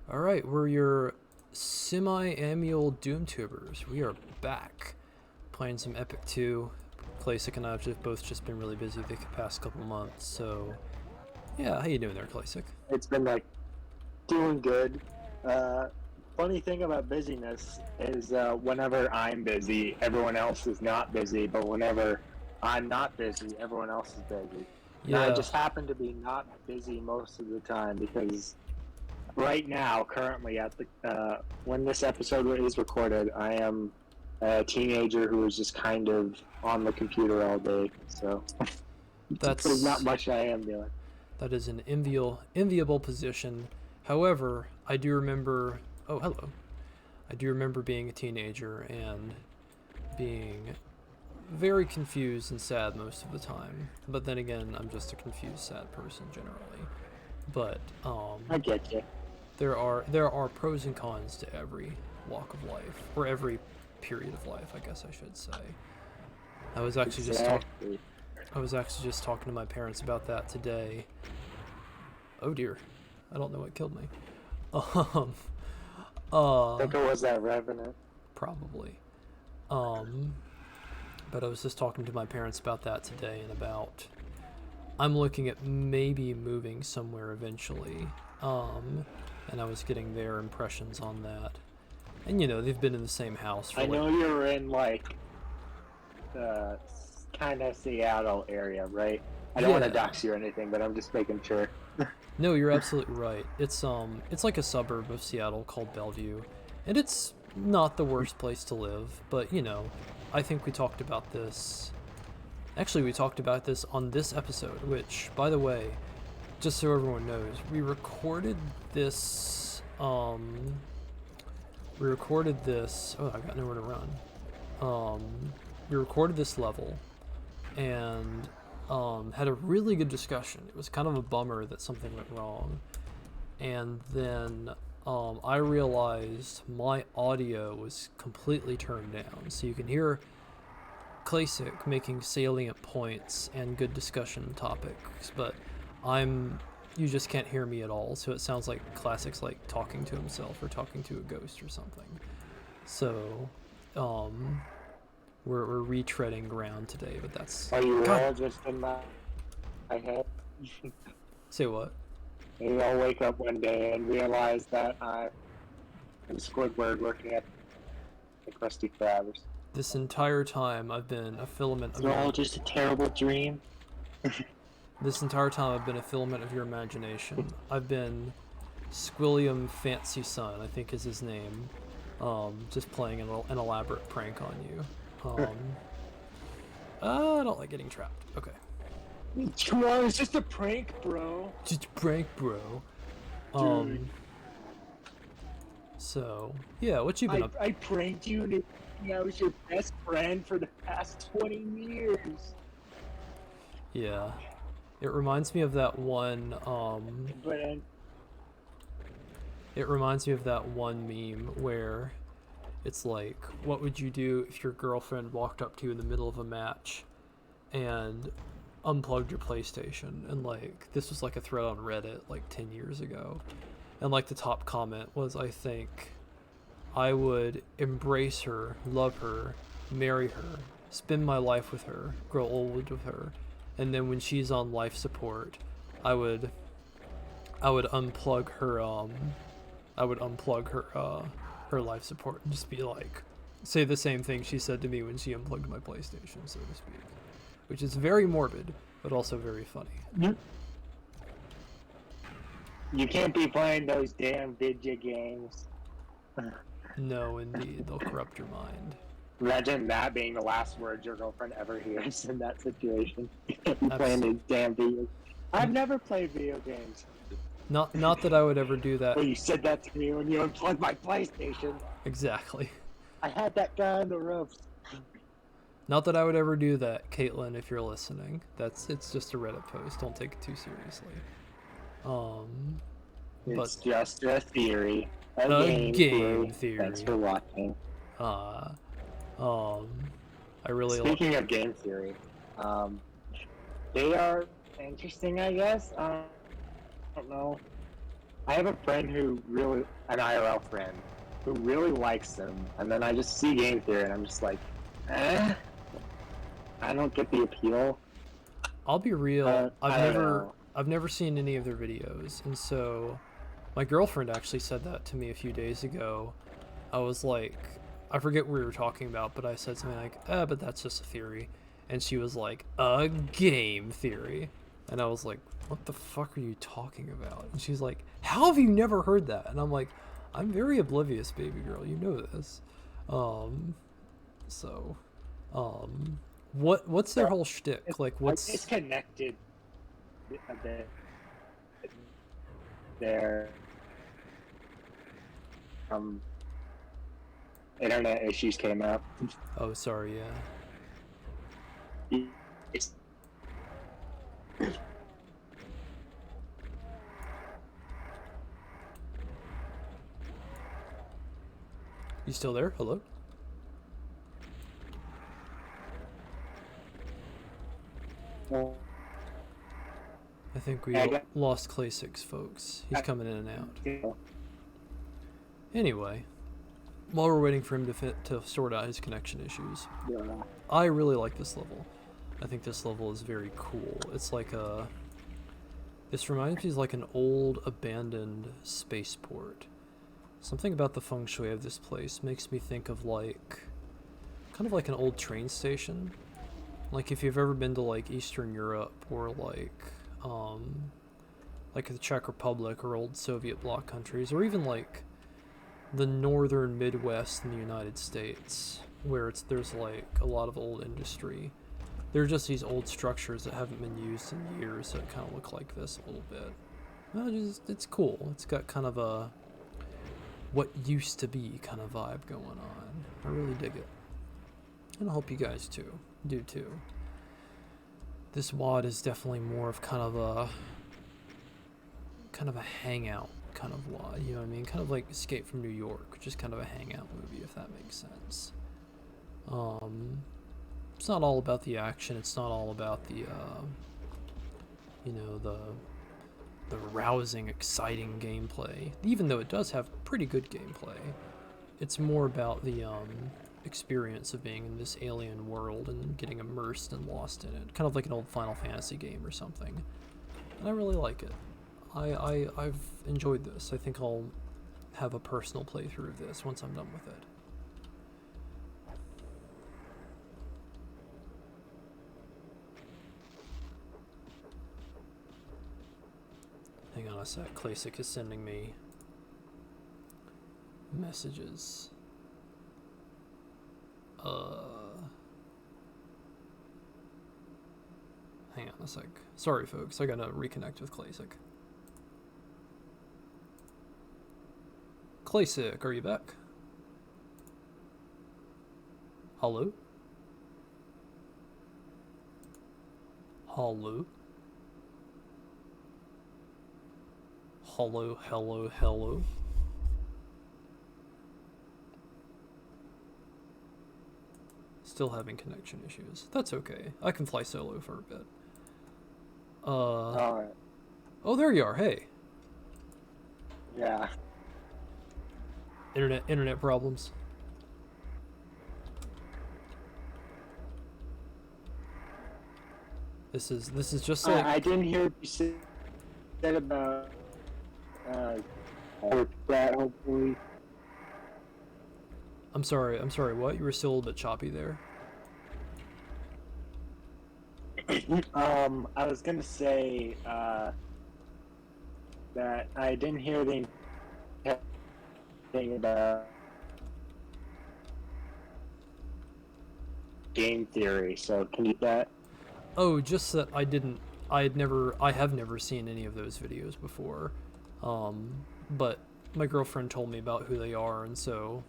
Alright, we're your semi-annual Doomtubers. We are back playing some Epic2. Classic and I have both just been really busy the past couple months, so yeah, how you doing there, Classic? It's been like doing good. Funny thing about busyness is whenever I'm busy, everyone else is not busy, but whenever I'm not busy, everyone else is busy. And I Yeah, just happen to be not busy most of the time because right now, currently at the when this episode is recorded, I am a teenager who is just kind of on the computer all day. So there's not much I am doing. that is an enviable position. However, I do remember, oh hello, I do remember being a teenager and being very confused and sad most of the time. But then again, I'm just a confused, sad person generally. But I get you. there are pros and cons to every walk of life, or every period of life, I guess I should say. I was actually just talking to my parents about that today. Oh dear, I don't know what killed me. I think it was that Revenant. Probably. But I was just talking to my parents about that today, and about I'm looking at maybe moving somewhere eventually. And I was getting their impressions on that. And you know, they've been in the same house for I know you're in like the kind of Seattle area, right? I don't want to dox you or anything, but I'm just making sure. No, you're absolutely right. It's like a suburb of Seattle called Bellevue, and it's not the worst place to live, but you know, I think we talked about this. Actually, we talked about this on this episode, which, by the way, just so everyone knows, we recorded this. Oh, I got nowhere to run. We recorded this level, and had a really good discussion. It was kind of a bummer that something went wrong, and then I realized my audio was completely turned down, so you can hear Classic making salient points and good discussion topics, but you just can't hear me at all, so it sounds like Classic's like talking to himself or talking to a ghost or something. So we're retreading ground today, but that's... Are you all just in my head? Say what? Maybe I'll wake up one day and realize that I'm Squidward working at the Krusty Krabs. This entire time I've been a filament of... It's all just a terrible dream. This entire time I've been a filament of your imagination. I've been Squilliam Fancy Son, I think is his name. Just playing an elaborate prank on you. I don't like getting trapped. Okay. Come on, it's just a prank, bro. Just a prank, bro. Dude. So, yeah, what you been up to? I pranked you and I was your best friend for the past 20 years. Yeah. It reminds me of that one, It reminds me of that one meme where it's like, what would you do if your girlfriend walked up to you in the middle of a match and unplugged your PlayStation? And like, this was like a thread on Reddit like 10 years ago. And like the top comment was, I think I would embrace her, love her, marry her, spend my life with her, grow old with her, and then when she's on life support, I would unplug her her life support and just be like, say the same thing she said to me when she unplugged my PlayStation, so to speak. Which is very morbid, but also very funny. You can't be playing those damn video games. No, indeed, they'll corrupt your mind. Imagine that being the last words your girlfriend ever hears in that situation. Playing these damn video games. I've never played video games. Not that I would ever do that. Well, you said that to me when you unplugged my PlayStation. Exactly. I had that guy on the roof. Not that I would ever do that, Caitlin, if you're listening. It's just a Reddit post. Don't take it too seriously. It's just a theory. A game theory. Thanks for watching. I really Speaking of game theory, they are interesting, I guess. I don't know. I have a friend who really, an IRL friend, who really likes them, and then I just see game theory, and I'm just like, I don't get the appeal. I'll be real. I don't know. I've never seen any of their videos, and so my girlfriend actually said that to me a few days ago. I was like, I forget what we were talking about, but I said something like, but that's just a theory. And she was like, a game theory. And I was like, what the fuck are you talking about? And she's like, how have you never heard that? And I'm like, I'm very oblivious, baby girl. You know this. What's their whole shtick? Like, what's... It's connected a bit there. Internet issues came up. Oh, sorry, yeah. It's You still there? Hello? I think we lost Clay6, folks. He's coming in and out. Anyway, while we're waiting for him to sort out his connection issues, I really like this level. I think this level is very cool. It's like a... This reminds me of like an old abandoned spaceport. Something about the feng shui of this place makes me think of like... kind of like an old train station. Like if you've ever been to like Eastern Europe or like the Czech Republic or old Soviet bloc countries, or even like the northern Midwest in the United States, where there's like a lot of old industry. They're just these old structures that haven't been used in years that kind of look like this a little bit. It's cool. It's got kind of a what used to be kind of vibe going on. I really dig it. And I hope you guys do too. This WOD is definitely more of kind of a hangout kind of WOD, you know what I mean? Kind of like Escape from New York, just kind of a hangout movie, if that makes sense. It's not all about the action, it's not all about the the rousing, exciting gameplay, even though it does have pretty good gameplay. It's more about the experience of being in this alien world and getting immersed and lost in it, kind of like an old Final Fantasy game or something. And I really like it. I've enjoyed this. I think I'll have a personal playthrough of this once I'm done with it. Hang on a sec. Classic is sending me messages. Hang on a sec. Sorry, folks. I gotta reconnect with Classic. Classic, are you back? Hello? Hello? Hello, hello, hello. Still having connection issues. That's okay. I can fly solo for a bit. Alright. Oh, there you are. Hey. Yeah. Internet problems. This is just like... I didn't hear what you said about that, hopefully. I'm sorry, what? You were still a little bit choppy there. I was gonna say, that I didn't hear the thing about game theory, so can you do that? Oh, just that I have never seen any of those videos before. But my girlfriend told me about who they are, and so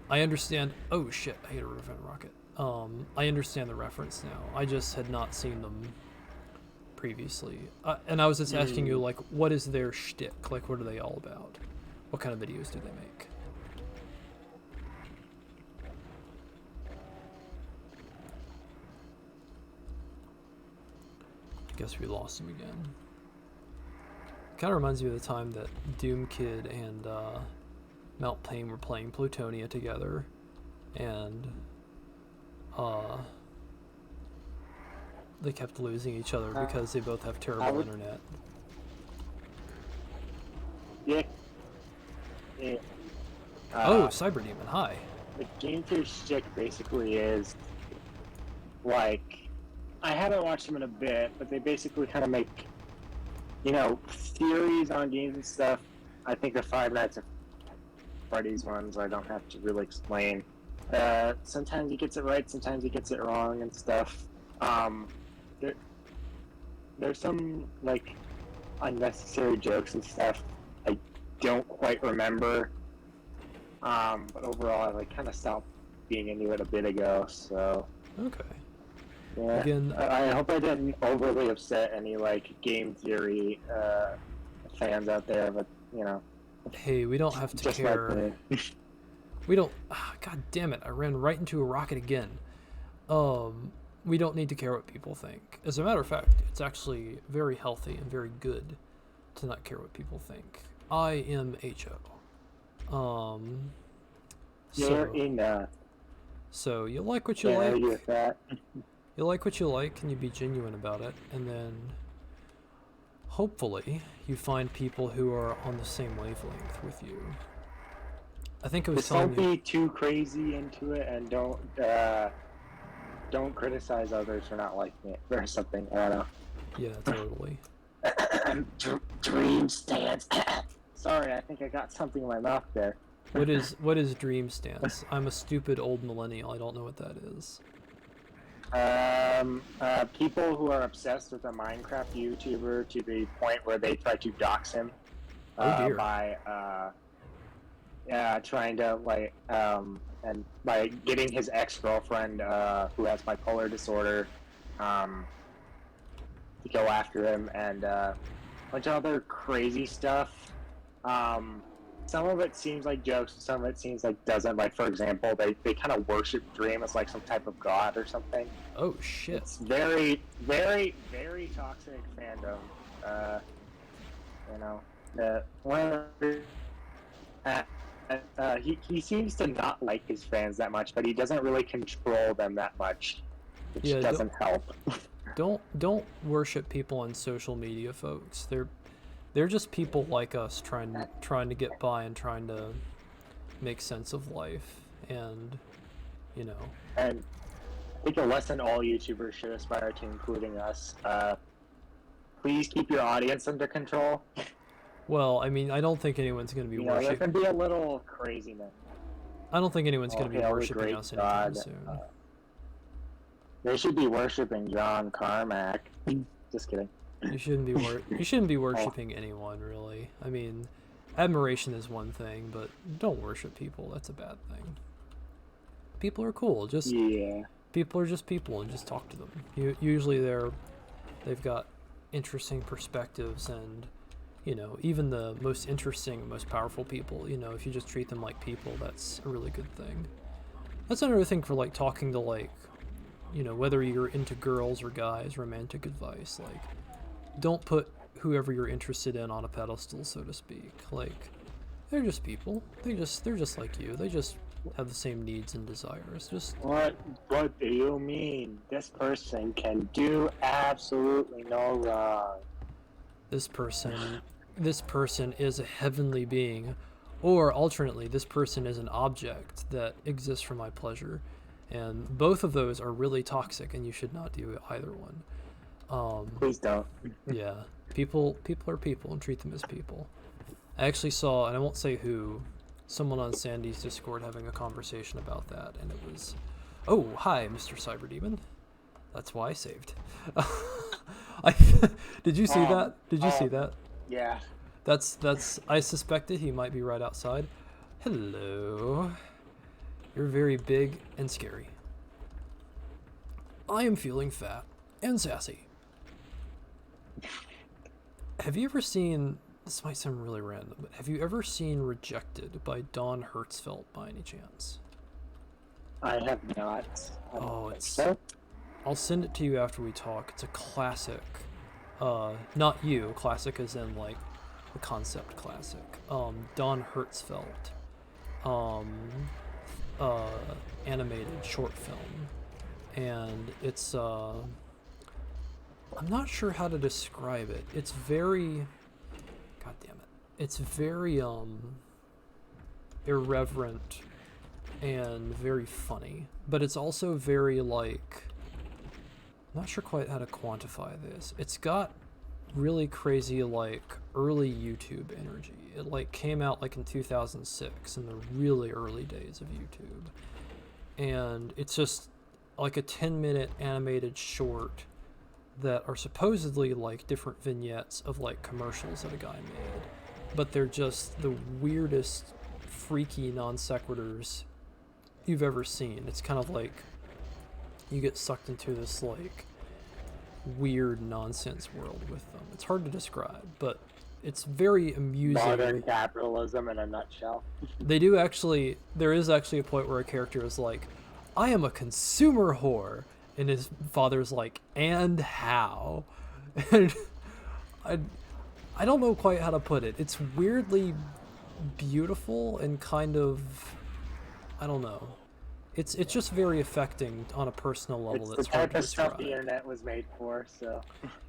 I understand. Oh shit, I hit a revent rocket. I understand the reference now. I just had not seen them previously. And I was just asking you, like, what is their shtick? Like, what are they all about? What kind of videos do they make? I guess we lost him again. kind of reminds me of the time that Doom Kid and Mount Payne were playing Plutonia together, and they kept losing each other because they both have terrible internet. Yeah. Oh, Cyber Demon, hi. The Game Theory shtick basically is, like, I haven't watched them in a bit, but they basically kind of make, you know, theories on games and stuff. I think the Five Nights at Freddy's ones I don't have to really explain. Sometimes he gets it right, sometimes he gets it wrong and stuff. There's some, like, unnecessary jokes and stuff I don't quite remember. But overall, I, like, kind of stopped being into it a bit ago, so... Okay. Yeah, Again, I hope I didn't overly upset any, like, game theory fans out there, but, you know. hey, we don't have to just care. like We don't. God damn it! I ran right into a rocket again. We don't need to care what people think. As a matter of fact, it's actually very healthy and very good to not care what people think. I am HO. You're enough. So you like what you Yeah, like. you're fat. You like what you like, and you be genuine about it, and then hopefully you find people who are on the same wavelength with you. I think it was Just don't telling you. be too crazy into it, and don't criticize others for not liking it or something. I don't know. Yeah, totally. Dream stance. Sorry, I think I got something in my mouth there. What is dream stance? I'm a stupid old millennial. I don't know what that is. People who are obsessed with a Minecraft YouTuber to the point where they try to dox him by trying to, like, and by getting his ex-girlfriend who has bipolar disorder to go after him, and a bunch of other crazy stuff. Some of it seems like jokes, some of it seems like doesn't. Like, for example, they kind of worship Dream as like some type of god or something. Oh shit! It's very, very, very toxic fandom. You know, one of he seems to not like his fans that much, but he doesn't really control them that much, which doesn't help. Don't worship people on social media, folks. They're just people like us trying to get by and trying to make sense of life, and you know. And I think a lesson all YouTubers should aspire to, including us. Please keep your audience under control. Well, I mean, I don't think anyone's going to be There can be a little craziness. I don't think anyone's going to be worshiping us anytime soon. They should be worshiping John Carmack. Just kidding. You shouldn't be worshiping anyone, really. I mean, admiration is one thing, but don't worship people. That's a bad thing. People are cool. People are just people, and just talk to them. Usually they've got interesting perspectives, and you know, even the most interesting, most powerful people, you know, if you just treat them like people, that's a really good thing. That's another thing for, like, talking to, like, you know, whether you're into girls or guys, romantic advice, like, don't put whoever you're interested in on a pedestal, so to speak. Like, they're just people. They're just like you. They just have the same needs and desires. Just what do you mean? This person can do absolutely no wrong. This person is a heavenly being, or alternately, this person is an object that exists for my pleasure, and both of those are really toxic, and you should not do either one. Please don't. Yeah, people are people, and treat them as people. I actually saw, and I won't say who, someone on Sandy's Discord having a conversation about that, and it was, oh, hi, Mr. Cyberdemon. That's why I saved. Did you see that? Did you see that? Yeah. That's. I suspected he might be right outside. Hello. You're very big and scary. I am feeling fat and sassy. Have you ever seen, this might sound really random, but have you ever seen Rejected by Dawn Hertzfeldt by any chance? I have not. I'll send it to you after we talk. It's a classic. Not you, classic as in, like, a concept classic. Don Hertzfeldt, um, animated short film, and it's I'm not sure how to describe it. It's very, god damn it, it's very irreverent and very funny, but it's also very like, I'm not sure quite how to quantify this. It's got really crazy like early YouTube energy. It like came out like in 2006 in the really early days of YouTube, and it's just like a 10-minute animated short that are supposedly like different vignettes of like commercials that a guy made, but they're just the weirdest freaky non sequiturs you've ever seen. It's kind of like you get sucked into this like weird nonsense world with them. It's hard to describe, but it's very amusing. Modern capitalism in a nutshell. They do actually, there is actually a point where a character is like, I am a consumer whore, and his father's like, and how? And I don't know quite how to put it. It's weirdly beautiful and kind of, I don't know. It's just very affecting on a personal level. It's That's the hard type to of stuff describe. the internet was made for, so.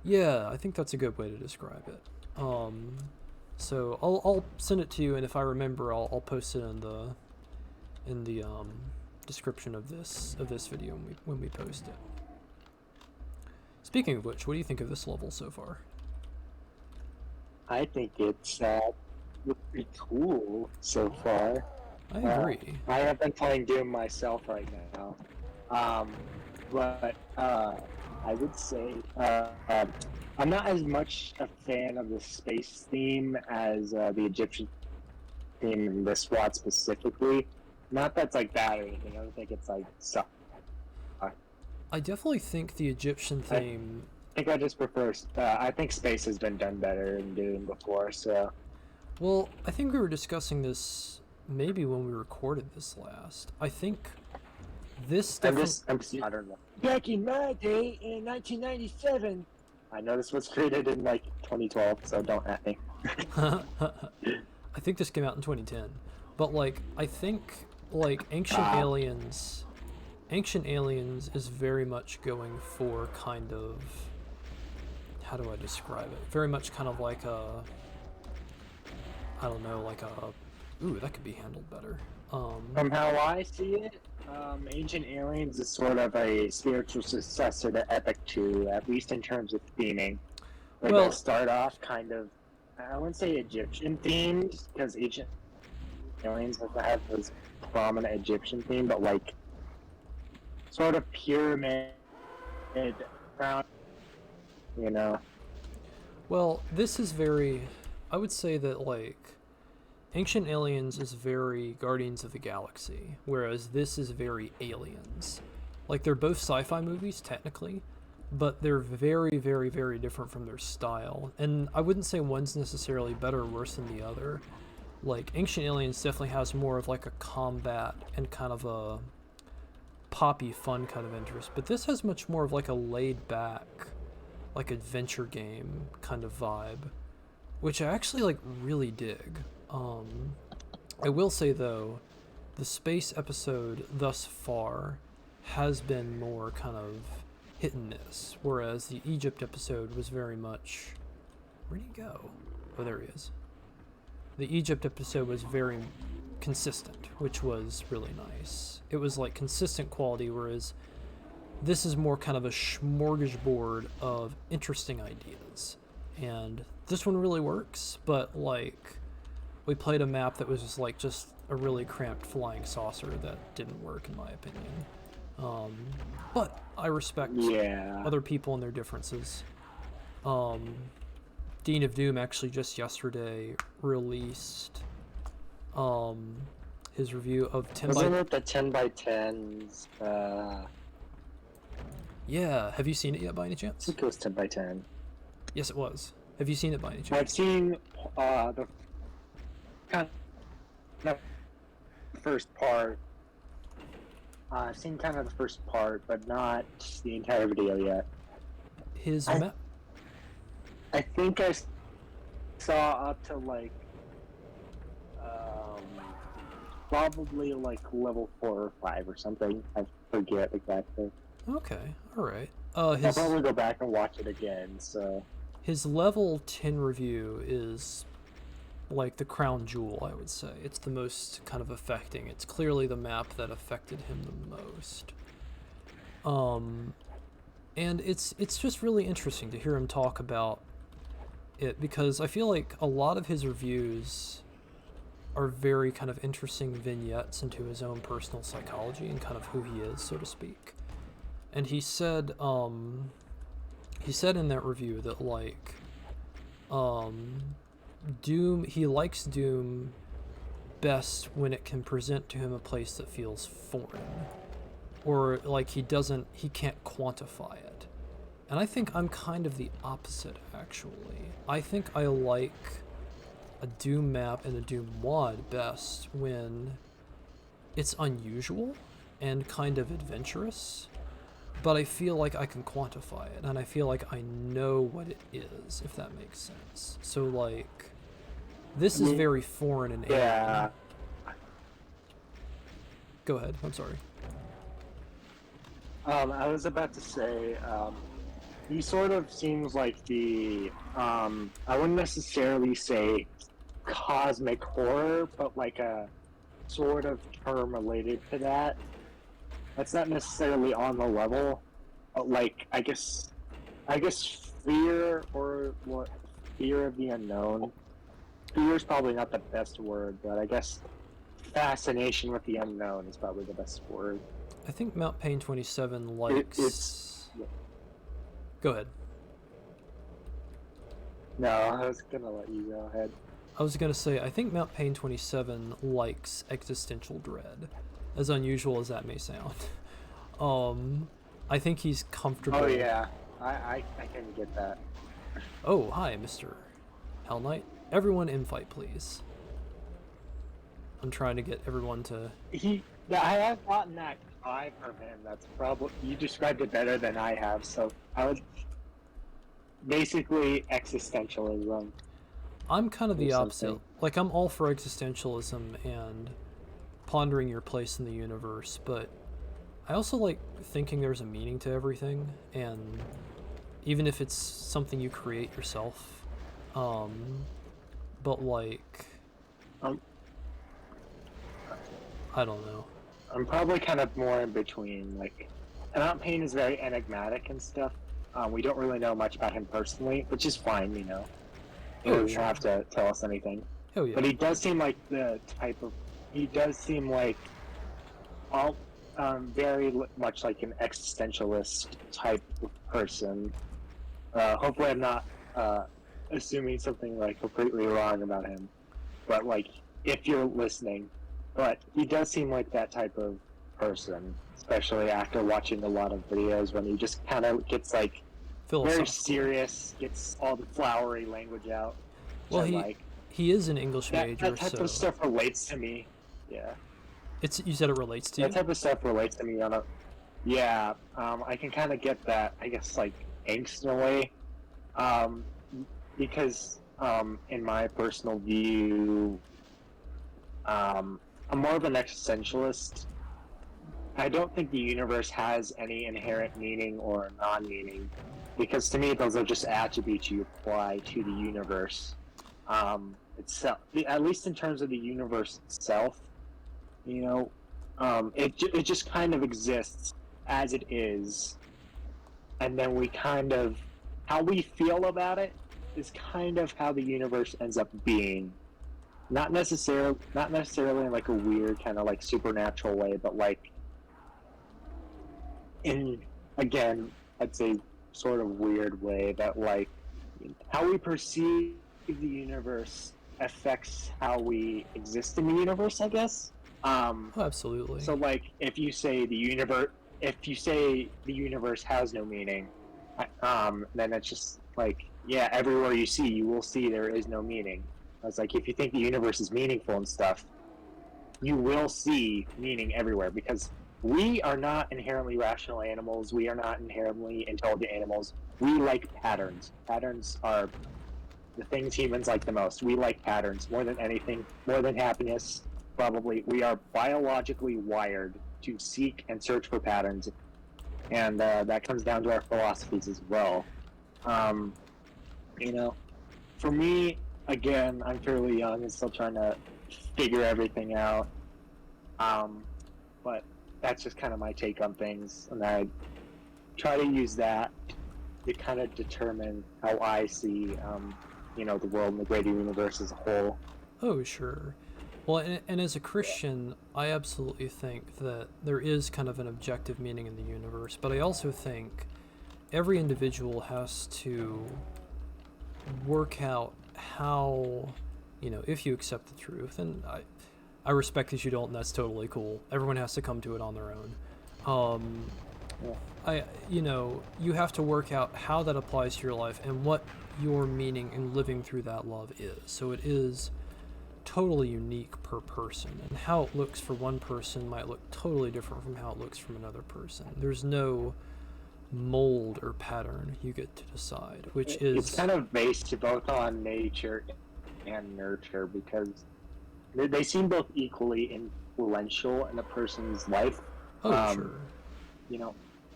Yeah, I think that's a good way to describe it. So I'll send it to you, and if I remember, I'll post it in the description of this video when we post it. Speaking of which, what do you think of this level so far? I think it's pretty cool so far. I agree. I have been playing Doom myself right now, but I would say I'm not as much a fan of the space theme as the Egyptian theme in this SWAT specifically. Not that's like bad or anything. I don't think it's like suck. I definitely think the Egyptian theme. I think I just prefer. I think space has been done better in Doom before. So. Well, I think we were discussing this maybe when we recorded this last. I think this definitely. I don't know. Back in my day, in 1997, I know this was created in like 2012, so don't at me. I think this came out in 2010, but like I think like Ancient Aliens is very much going for kind of, how do I describe it? Very much kind of like a, I don't know, like a, ooh, that could be handled better. From how I see it, Ancient Aliens is sort of a spiritual successor to Epic 2, at least in terms of theming. Like they'll start off kind of, I wouldn't say Egyptian themed, because Ancient Aliens doesn't have this prominent Egyptian theme, but like sort of pyramid round, you know. Well, this is very, I would say that like Ancient Aliens is very Guardians of the Galaxy, whereas this is very Aliens. Like they're both sci-fi movies technically, but they're very, very, very different from their style. And I wouldn't say one's necessarily better or worse than the other. Like Ancient Aliens definitely has more of like a combat and kind of a poppy fun kind of interest, but this has much more of like a laid back like adventure game kind of vibe, which I actually like really dig. I will say though, the space episode thus far has been more kind of hit and miss, whereas the Egypt episode was very much, where'd he go? Oh, there he is. The Egypt episode was very consistent, which was really nice. It was like consistent quality, whereas this is more kind of a smorgasbord of interesting ideas. And this one really works, but like we played a map that was just a really cramped flying saucer that didn't work in my opinion. But I respect other people and their differences. Dean of Doom actually just yesterday released his review of 10 Wasn't by... it the 10 by 10s? Yeah, have you seen it yet by any chance? I think it was 10 by 10. Yes, it was. Have you seen it by any chance? I've seen the kind of first part. I've seen kind of the first part, but not the entire video yet. His I think I've saw up to like um, probably like level 4 or 5 or something. I forget exactly. Okay, all right. I'll probably go back and watch it again. So His level 10 review is like the crown jewel, I would say. It's the most kind of affecting. It's clearly the map that affected him the most. And it's just really interesting to hear him talk about it, because I feel like a lot of his reviews are very kind of interesting vignettes into his own personal psychology and kind of who he is, so to speak. And he said in that review that like Doom, he likes Doom best when it can present to him a place that feels foreign, or like he can't quantify it. And I think I'm kind of the opposite, actually. I think I like a Doom map and a Doom mod best when it's unusual and kind of adventurous, but I feel like I can quantify it, and I feel like I know what it is, if that makes sense. So, like, this is very foreign and alien. yeah. Go ahead, I'm sorry. I was about to say, he sort of seems like the, I wouldn't necessarily say cosmic horror, but like a sort of term related to that. That's not necessarily on the level, but like, I guess fear, or what, fear of the unknown. Fear is probably not the best word, but I guess fascination with the unknown is probably the best word. I think Mount Pain 27 likes... Go ahead. No, I was gonna let you go ahead. I was gonna say, I think Mount Pain 27 likes existential dread, as unusual as that may sound. I think he's comfortable. Oh yeah, I can get that. Oh, hi, Mr. Hell Knight. Everyone invite, please. I'm trying to get everyone to... I have gotten that vibe from him. That's probably... You described it better than I have, so I would... Basically, existentialism. I'm kind of the opposite. Like, I'm all for existentialism and pondering your place in the universe, but I also like thinking there's a meaning to everything, and even if it's something you create yourself. But like... I don't know. I'm probably kind of more in between. Like, Mount Pain is very enigmatic and stuff. We don't really know much about him personally, which is fine, you know. He doesn't have to tell us anything. Hell yeah. But he does seem like the type of... He does seem like... very much like an existentialist type of person. Hopefully I'm not assuming something like completely wrong about him. But like, if you're listening... But he does seem like that type of person, especially after watching a lot of videos when he just kind of gets like very serious, gets all the flowery language out. Well, he is an English major, that type of stuff relates to me. Yeah. You said it relates to you? That type of stuff relates to me on a... Yeah, I can kind of get that, I guess, like, angst in a way. Because, in my personal view, I'm more of an existentialist. I don't think the universe has any inherent meaning or non-meaning, because to me those are just attributes you apply to the universe itself. At least in terms of the universe itself, you know, it just kind of exists as it is, and then we kind of... How we feel about it is kind of how the universe ends up being. Not necessarily in like a weird kind of like supernatural way, but like in, again, I'd say sort of weird way that like how we perceive the universe affects how we exist in the universe, I guess. Absolutely. So like if you say the universe has no meaning, then it's just like, yeah, everywhere you see, you will see there is no meaning. It's like, if you think the universe is meaningful and stuff, you will see meaning everywhere, because we are not inherently rational animals. We are not inherently intelligent animals. We like patterns. Patterns are the things humans like the most. We like patterns more than anything, more than happiness. Probably, we are biologically wired to seek and search for patterns, and that comes down to our philosophies as well. Um, you know, for me, again, I'm fairly young and still trying to figure everything out. Um, but that's just kind of my take on things, and I try to use that to kind of determine how I see, the world and the greater universe as a whole. Oh, sure. Well, and as a Christian, I absolutely think that there is kind of an objective meaning in the universe, but I also think every individual has to work out how, if you accept the truth, and I respect that you don't, and that's totally cool. Everyone has to come to it on their own. Um, you have to work out how that applies to your life and what your meaning in living through that love is. So it is totally unique per person, and how it looks for one person might look totally different from how it looks from another person. There's no mold or pattern. You get to decide, which is... It's kind of based both on nature and nurture, because they seem both equally influential in a person's life. Sure.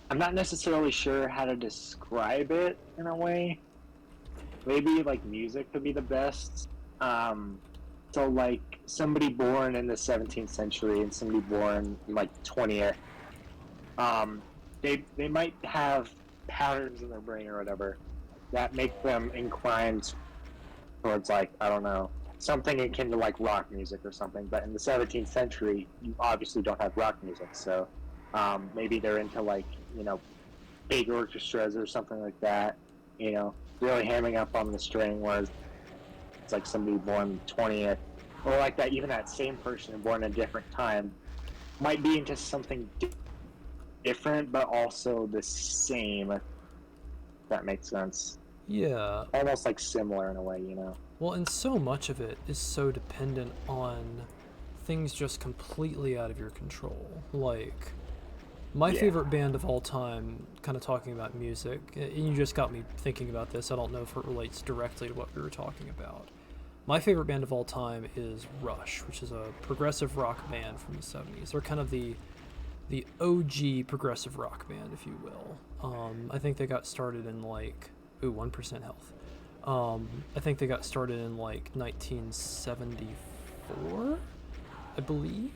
I'm not necessarily sure how to describe it in a way. Maybe like music could be the best. So like somebody born in the 17th century and somebody born in like 20th, they might have patterns in their brain or whatever that make them inclined towards, like, I don't know, something akin to like rock music or something. But in the 17th century, you obviously don't have rock music, so maybe they're into like, big orchestras or something like that, really hamming up on the string, whereas it's like somebody born 20th, or like that, even that same person born in a different time might be into something different, but also the same, if that makes sense. Yeah. Almost like similar in a way, Well, and so much of it is so dependent on things just completely out of your control. Like, my favorite band of all time, kind of talking about music, and you just got me thinking about this. I don't know if it relates directly to what we were talking about. My favorite band of all time is Rush, which is a progressive rock band from the 70s. They're kind of the OG progressive rock band, if you will. I think they got started in 1% Health. I think they got started in 1974, I believe.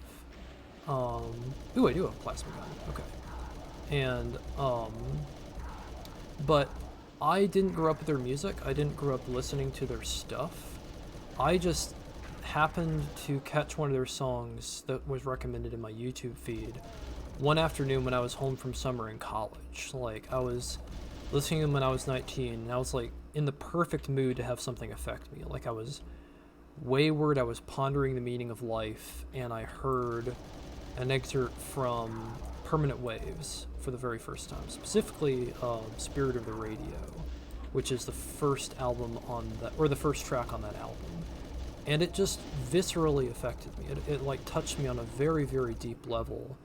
I do have a plasma gun. Okay. And, but I didn't grow up with their music. I didn't grow up listening to their stuff. I just happened to catch one of their songs that was recommended in my YouTube feed one afternoon when I was home from summer in college. I was listening to them when I was 19, and I was in the perfect mood to have something affect me. I was wayward, I was pondering the meaning of life, and I heard an excerpt from Permanent Waves for the very first time, specifically Spirit of the Radio, which is the first album on that, or the first track on that album. And it just viscerally affected me. It touched me on a very, very deep level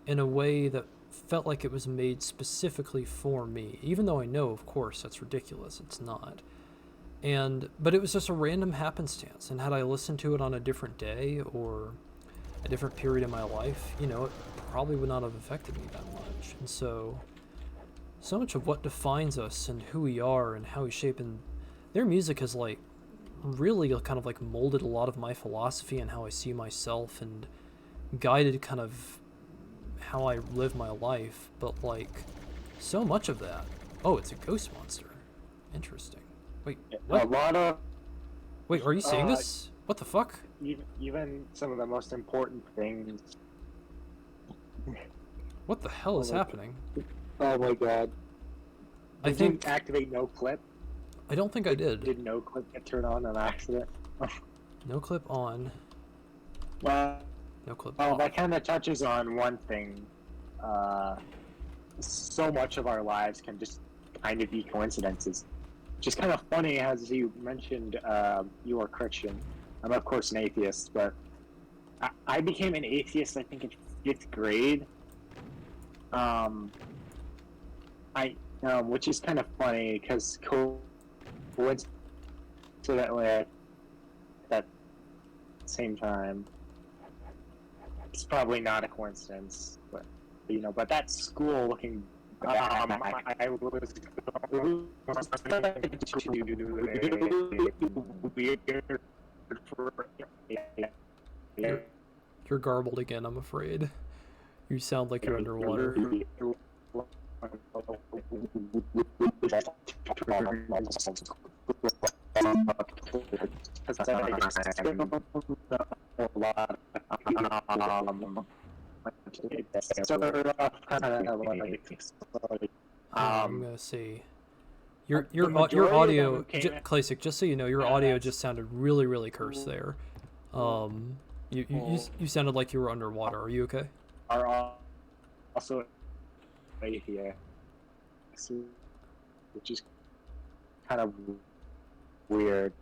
in a way that felt like it was made specifically for me, even though I know, of course, that's ridiculous. It's not. But it was just a random happenstance, and had I listened to it on a different day or a different period in my life, it probably would not have affected me that much. And so much of what defines us and who we are and how we shape, and their music has really kind of molded a lot of my philosophy and how I see myself, and guided kind of how I live my life. But so much of that, it's a ghost monster. Interesting. Wait, what? A lot of... Wait, are you seeing this? What the fuck? Even some of the most important things. What the hell is happening? Oh my god. I think... Did you activate no clip? I don't think I did. Did no clip get turned on accident? No clip on. Well, no clip off. That kind of touches on one thing. So much of our lives can just kind of be coincidences. Just kind of funny, as you mentioned, you are Christian. I'm of course an atheist, but I became an atheist, I think, in 5th grade. Which is kind of funny because coincidentally, so that way at that same time, it's probably not a coincidence, but but that school looking. I was You're garbled again, I'm afraid. You sound like you're underwater. I'm gonna see. Your audio, Classic. Just so you know, your audio just sounded really cursed there. You sounded like you were underwater. Are you okay? Are also right here, which is kind of weird.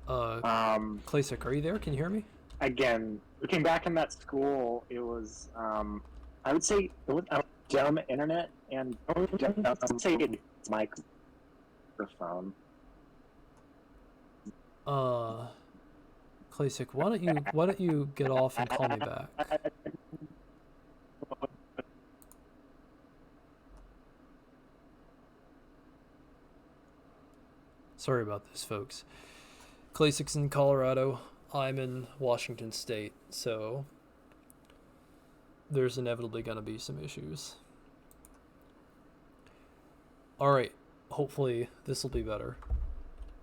Classic, are you there? Can you hear me? Again, looking back in that school, it was I would say it was a dumb internet, and I would say it's microphone. Classic, why don't you get off and call me back? Sorry about this, folks. Classic's in Colorado. I'm in Washington State, so there's inevitably going to be some issues. Alright, hopefully this will be better.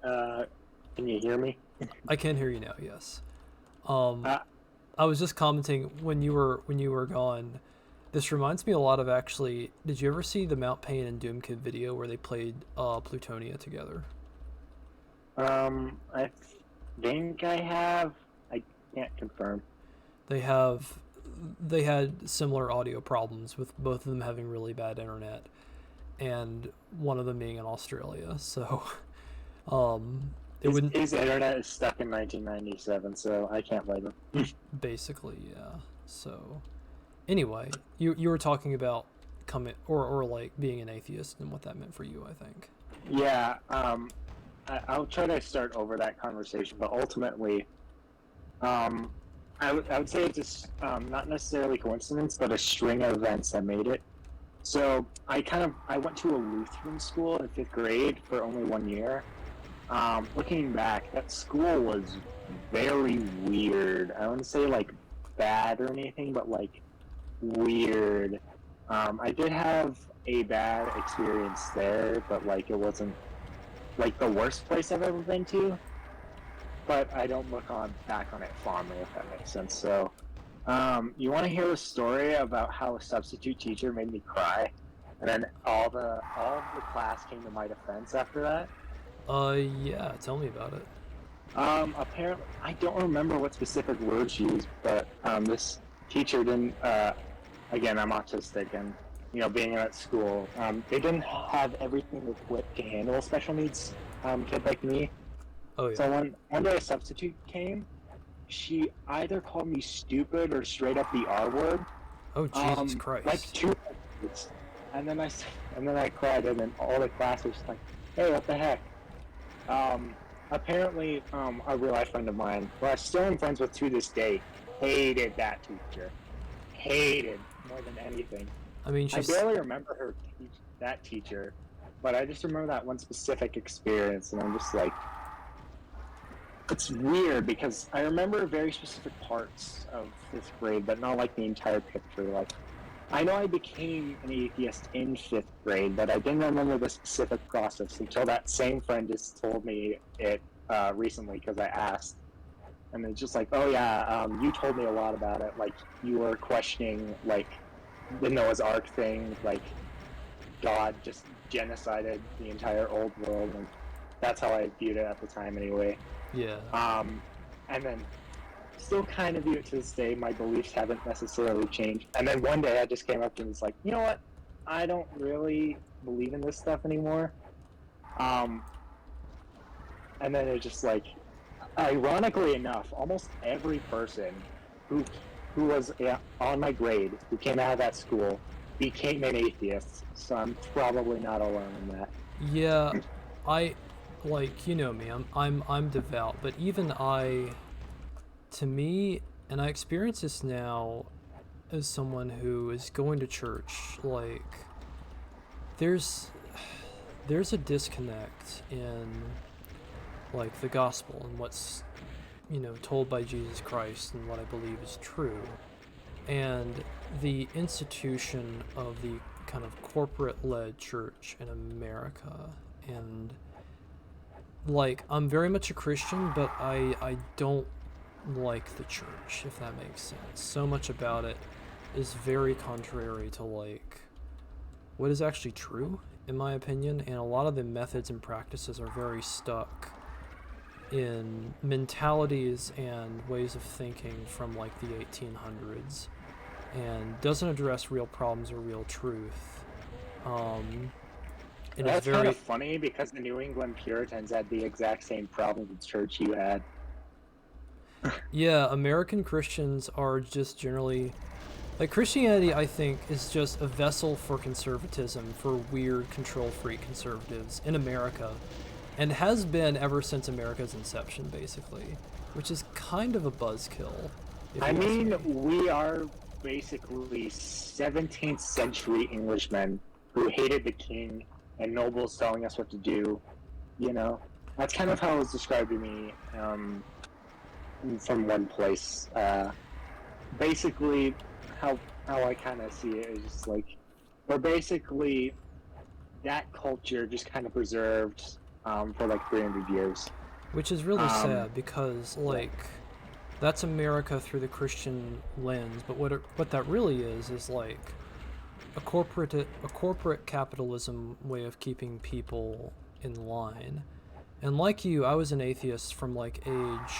Can you hear me? I can hear you now, yes. I was just commenting when you were gone. This reminds me a lot of, actually, did you ever see the Mount Payne and Doom Kid video where they played Plutonia together? I think I have. I can't confirm. They had similar audio problems, with both of them having really bad internet, and one of them being in Australia. So, his internet is stuck in 1997, so I can't blame him. Basically, yeah. So, anyway, you were talking about or like being an atheist and what that meant for you, I think. Yeah. I'll try to start over that conversation, but ultimately, I would say it's just not necessarily coincidence, but a string of events that made it. So I went to a Lutheran school in 5th grade for only 1 year. Looking back, that school was very weird. I wouldn't say like bad or anything, but like weird. I did have a bad experience there, but like it wasn't like the worst place I've ever been to, but I don't look back on it fondly, if that makes sense. So, you want to hear a story about how a substitute teacher made me cry, and then all of the class came to my defense after that? Yeah, tell me about it. Apparently, I don't remember what specific words she used, but this teacher didn't. Again, I'm autistic, and being in that school, they didn't have everything equipped to handle a special needs kid like me. Oh, yeah. So one day a substitute came, she either called me stupid or straight up the R word. Oh, Jesus Christ! Like 2 words. And then I cried, and then all the class was just like, "Hey, what the heck?" Apparently, a real life friend of mine, who I still am friends with to this day, hated that teacher. Hated more than anything. I mean, I barely remember that teacher, but I just remember that one specific experience, and I'm just like, it's weird because I remember very specific parts of 5th grade, but not like the entire picture. Like, I know I became an atheist in 5th grade, but I didn't remember the specific process until that same friend just told me it recently because I asked. And it's just like, oh yeah, you told me a lot about it. Like, you were questioning, like, the Noah's Ark thing, like God just genocided the entire old world, and that's how I viewed it at the time anyway. Yeah. And then still kind of view it to this day. My beliefs haven't necessarily changed. And then one day I just came up and was like, you know what? I don't really believe in this stuff anymore. And then it's just like, ironically enough, almost every person who was on my grade, who came out of that school, became an atheist. So I'm probably not alone in that. Yeah, I like, you know me, I'm devout, but even to me, and I experience this now as someone who is going to church, like, there's a disconnect in, like, the gospel and what's, told by Jesus Christ and what I believe is true, and the institution of the kind of corporate-led church in America. And, like, I'm very much a Christian, but I don't like the church, if that makes sense. So much about it is very contrary to, like, what is actually true, in my opinion, and a lot of the methods and practices are very stuck in mentalities and ways of thinking from, like, the 1800s, and doesn't address real problems or real truth. That's kind of funny because the New England Puritans had the exact same problem with church you had. Yeah, American Christians are just generally, like, Christianity, I think, is just a vessel for conservatism, for weird control freak conservatives in America, and has been ever since America's inception, basically, which is kind of a buzzkill. I mean, we are basically 17th century Englishmen who hated the king and nobles telling us what to do. That's kind of how it was described to me from one place. Basically, how I kind of see it is just like, we're basically that culture just kind of preserved for like 300 years. Which is really sad because, like, that's America through the Christian lens, but what that really is like a corporate capitalism way of keeping people in line. And like you, I was an atheist from, like, age,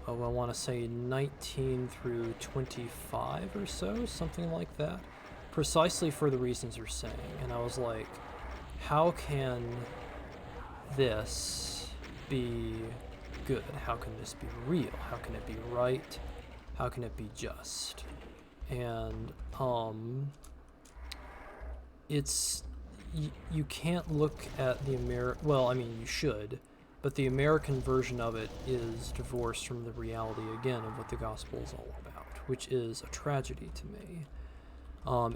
I want to say 19 through 25 or so, something like that, precisely for the reasons you're saying. And I was like, how can this be good? How can this be real? How can it be right? How can it be just? And it's you can't look at the well, I mean, you should, but the American version of it is divorced from the reality again of what the gospel is all about, which is a tragedy to me.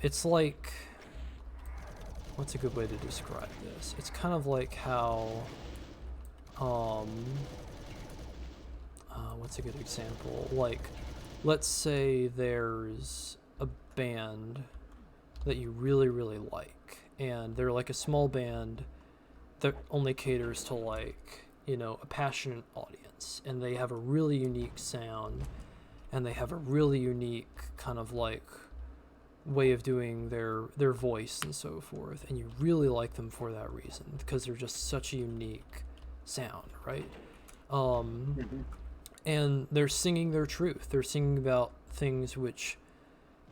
It's like, what's a good way to describe this? It's kind of like how what's a good example? Like, let's say there's a band that you really, really like, and they're like a small band that only caters to, like, a passionate audience, and they have a really unique sound, and they have a really unique kind of, like, way of doing their voice and so forth, and you really like them for that reason, because they're just such a unique sound, right? And they're singing their truth. They're singing about things which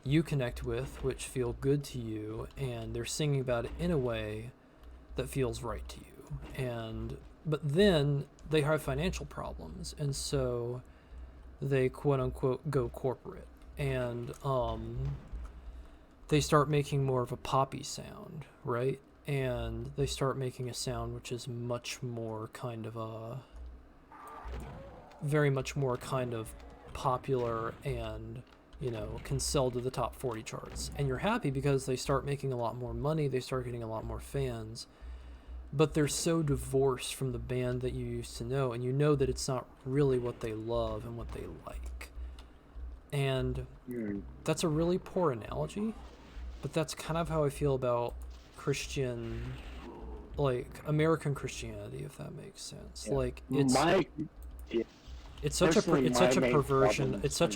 you connect with, which feel good to you, and they're singing about it in a way that feels right to you. But then they have financial problems, and so they quote unquote go corporate, and they start making more of a poppy sound, right? And they start making a sound which is much more kind of very much more kind of popular and, can sell to the top 40 charts. And you're happy because they start making a lot more money, they start getting a lot more fans, but they're so divorced from the band that you used to know, and you know that it's not really what they love and what they like. And that's a really poor analogy, but that's kind of how I feel about Christian, like, American Christianity, if that makes sense. Yeah. Like, it's such a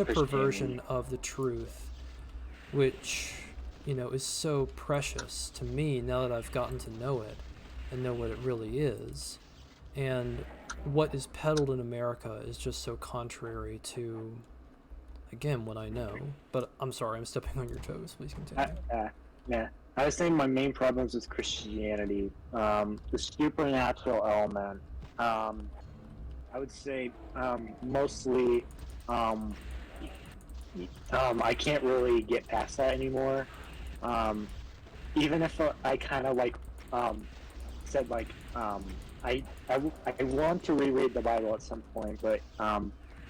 perversion of the truth, which, is so precious to me now that I've gotten to know it and know what it really is. And what is peddled in America is just so contrary to, again, what I know. But I'm sorry, I'm stepping on your toes. Please continue. Yeah. I was saying my main problems with Christianity, the supernatural element. I would say mostly I can't really get past that anymore. Even if I kind of like said like I want to reread the Bible at some point, but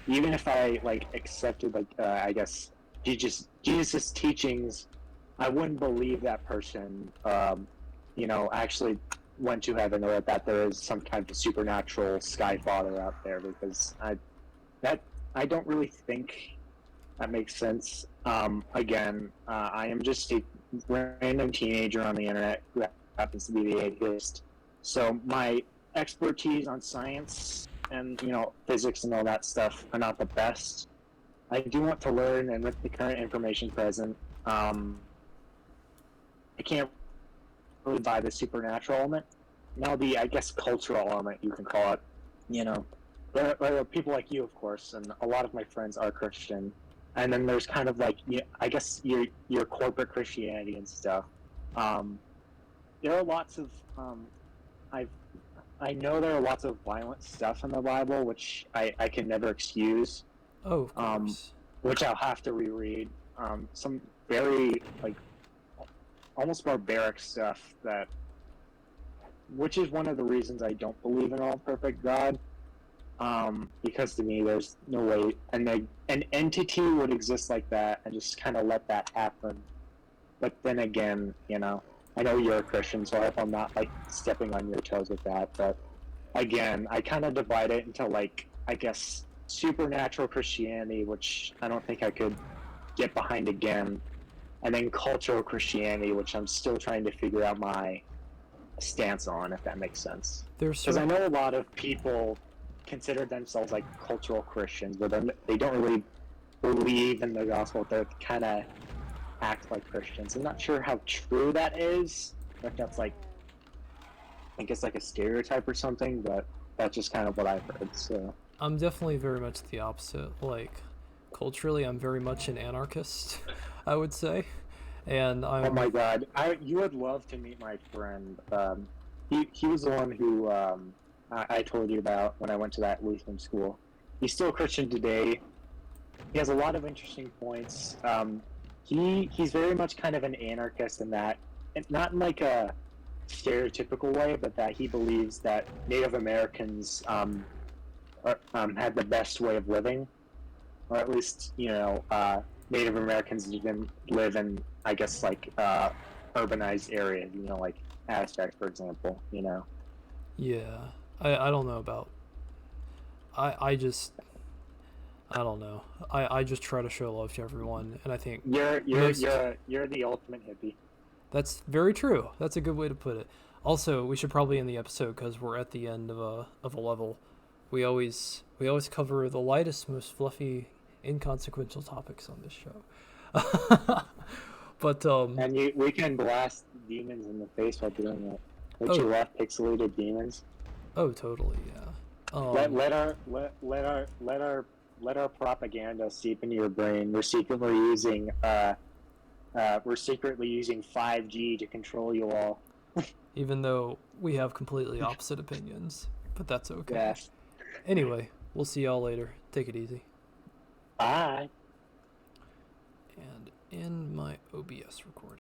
even if I like accepted like I guess Jesus' teachings, I wouldn't believe that person actually went to heaven, or that there is some kind of supernatural sky father out there, because I don't really think that makes sense. Again, I am just a random teenager on the internet who happens to be the atheist. So my expertise on science and physics and all that stuff are not the best. I do want to learn, and with the current information present, I can't really buy the supernatural element. Now the, I guess, cultural element, you can call it. There are people like you, of course, and a lot of my friends are Christian. And then there's kind of like, I guess, your corporate Christianity and stuff. There are lots of I know there are lots of violent stuff in the Bible, which I can never excuse. Oh, of course. Which I'll have to reread. Some very like almost barbaric stuff which is one of the reasons I don't believe in all perfect God. Because to me, there's no way an entity would exist like that and just kind of let that happen. But then again, I know you're a Christian, so I hope I'm not like stepping on your toes with that. But again, I kind of divide it into like, I guess, supernatural Christianity, which I don't think I could get behind again, and then cultural Christianity, which I'm still trying to figure out my stance on, if that makes sense. Because I know a lot of people consider themselves like cultural Christians, but then they don't really believe in the gospel. They kind of act like Christians. I'm not sure how true that is, if that's like, I guess, like a stereotype or something, but that's just kind of what I've heard. So I'm definitely very much the opposite. Like, culturally, I'm very much an anarchist, I would say. And oh my god, you would love to meet my friend. He was the one who I told you about when I went to that Lutheran school. He's still a Christian today. He has a lot of interesting points. He's very much kind of an anarchist in that, not in like a stereotypical way, but that he believes that Native Americans had the best way of living, or at least Native Americans didn't live in, I guess, like urbanized areas, like Aztec, for example. Yeah, I don't know about. I don't know. I just try to show love to everyone, and I think you're the ultimate hippie. That's very true. That's a good way to put it. Also, we should probably end the episode because we're at the end of a level. We always cover the lightest, most fluffy, inconsequential topics on this show. But and we can blast demons in the face while doing it. Don't you love pixelated demons? Oh, totally, yeah. Let our propaganda seep into your brain. We're secretly using 5G to control you all. Even though we have completely opposite opinions, but that's okay. Yes. Anyway, we'll see y'all later. Take it easy. Bye. And end my OBS recording.